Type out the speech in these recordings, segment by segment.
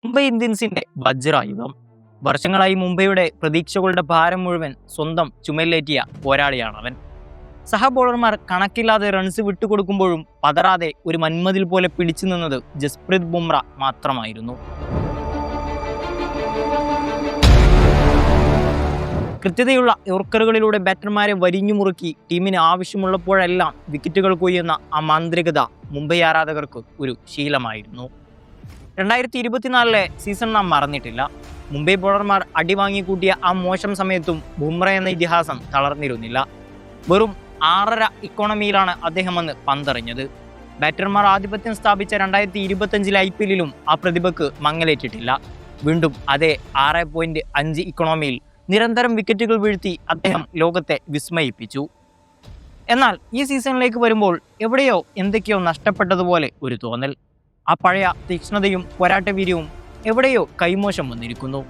മുംബൈ ഇന്ത്യൻസിന്റെ വജ്രായുധം. വർഷങ്ങളായി മുംബൈയുടെ പ്രതീക്ഷകളുടെ ഭാരം മുഴുവൻ സ്വന്തം ചുമലിലേറ്റിയ പോരാളിയാണ് അവൻ. സഹ ബോളർമാർ കണക്കില്ലാതെ റൺസ് വിട്ടുകൊടുക്കുമ്പോഴും പതറാതെ ഒരു മന്മതിൽ പോലെ പിടിച്ചു നിന്നത് ജസ്പ്രീത് ബുംറ മാത്രമായിരുന്നു. കൃത്യതയുള്ള യോർക്കറുകളിലൂടെ ബാറ്റർമാരെ വരിഞ്ഞു മുറുക്കി ടീമിന് ആവശ്യമുള്ളപ്പോഴെല്ലാം വിക്കറ്റുകൾ കൊയ്യുന്ന ആ മാന്ത്രികത മുംബൈ ആരാധകർക്ക് ഒരു ശീലമായിരുന്നു. 2024 സീസൺ നാം മറന്നിട്ടില്ല. മുംബൈ ബോളർമാർ അടിവാങ്ങിക്കൂട്ടിയ ആ മോശം സമയത്തും ബുംറ എന്ന ഇതിഹാസം തളർന്നിരുന്നില്ല. വെറും 6.5 ഇക്കോണമിയിലാണ് അദ്ദേഹം അന്ന് പന്തെറിഞ്ഞത്. ബാറ്റർമാർ ആധിപത്യം സ്ഥാപിച്ച 2025 IPL ആ പ്രതിഭക്ക് മങ്ങലേറ്റിട്ടില്ല. വീണ്ടും അതേ 6.5 ഇക്കോണമിയിൽ നിരന്തരം വിക്കറ്റുകൾ വീഴ്ത്തി അദ്ദേഹം ലോകത്തെ വിസ്മയിപ്പിച്ചു. എന്നാൽ ഈ സീസണിലേക്ക് വരുമ്പോൾ എവിടെയോ എന്തൊക്കെയോ നഷ്ടപ്പെട്ടതുപോലെ ഒരു തോന്നൽ. ആ പഴയ തീക്ഷ്ണതയും പോരാട്ടവീര്യവും എവിടെയോ കൈമോശം വന്നിരിക്കുന്നു.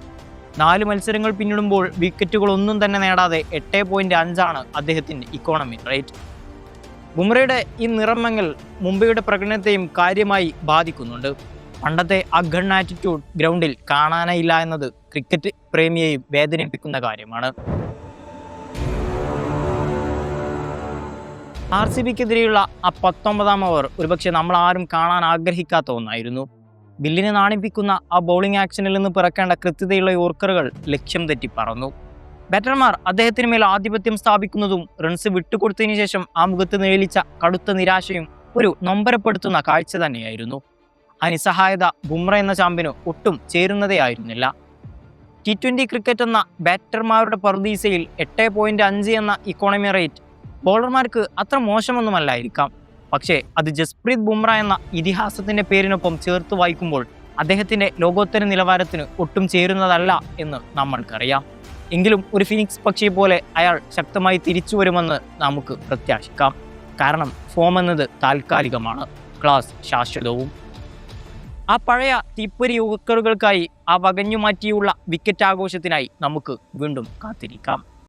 4 മത്സരങ്ങൾ പിന്നിടുമ്പോൾ വിക്കറ്റുകളൊന്നും തന്നെ നേടാതെ 8.5 അദ്ദേഹത്തിൻ്റെ ഇക്കോണമി റേറ്റ്. ബുംറയുടെ ഈ നിറമങ്ങൽ മുംബൈയുടെ പ്രകടനത്തെയും കാര്യമായി ബാധിക്കുന്നുണ്ട്. പണ്ടത്തെ ആ ഗൺ ആറ്റിറ്റ്യൂഡ് ഗ്രൗണ്ടിൽ കാണാനായില്ല എന്നത് ക്രിക്കറ്റ് പ്രേമിയെയും വേദനിപ്പിക്കുന്ന കാര്യമാണ്. RCBക്കെതിരെയുള്ള ആ 19ാം ഓവർ ഒരുപക്ഷെ നമ്മൾ ആരും കാണാൻ ആഗ്രഹിക്കാത്ത ഒന്നായിരുന്നു. ബില്ലിനെ നാണിപ്പിക്കുന്ന ആ ബൗളിംഗ് ആക്ഷനിൽ നിന്ന് പിറക്കേണ്ട കൃത്യതയുള്ള യോർക്കറുകൾ ലക്ഷ്യം തെറ്റി പറന്നു. ബാറ്റർമാർ അദ്ദേഹത്തിന് മേൽ ആധിപത്യം സ്ഥാപിക്കുന്നതും റൺസ് വിട്ടുകൊടുത്തതിന് ശേഷം ആ മുഖത്ത് നേലിച്ച കടുത്ത നിരാശയും ഒരു നൊമ്പരപ്പെടുത്തുന്ന കാഴ്ച തന്നെയായിരുന്നു. ആ നിസ്സഹായത ബുംറ എന്ന ചാമ്പ്യന് ഒട്ടും ചേരുന്നതേ ആയിരുന്നില്ല. T20 ക്രിക്കറ്റ് എന്ന ബാറ്റർമാരുടെ പർദീസയിൽ 8.5 എന്ന ഇക്കോണമി റേറ്റ് ബോളർമാർക്ക് അത്ര മോശമൊന്നുമല്ലായിരിക്കാം. പക്ഷേ അത് ജസ്പ്രീത് ബുംറ എന്ന ഇതിഹാസത്തിൻ്റെ പേരിനൊപ്പം ചേർത്ത് വായിക്കുമ്പോൾ അദ്ദേഹത്തിൻ്റെ ലോകോത്തര നിലവാരത്തിന് ഒട്ടും ചേരുന്നതല്ല എന്ന് നമ്മൾക്കറിയാം. എങ്കിലും ഒരു ഫിനിക്സ് പക്ഷിയെ പോലെ അയാൾ ശക്തമായി തിരിച്ചു വരുമെന്ന് നമുക്ക് പ്രത്യാശിക്കാം. കാരണം ഫോം എന്നത് താൽക്കാലികമാണ്, ക്ലാസ് ശാശ്വതവും. ആ പഴയ തീപ്പൊരി യോർക്കറുകൾക്കായി, ആ വകഞ്ഞു മാറ്റിയുള്ള വിക്കറ്റ് ആഘോഷത്തിനായി നമുക്ക് വീണ്ടും കാത്തിരിക്കാം.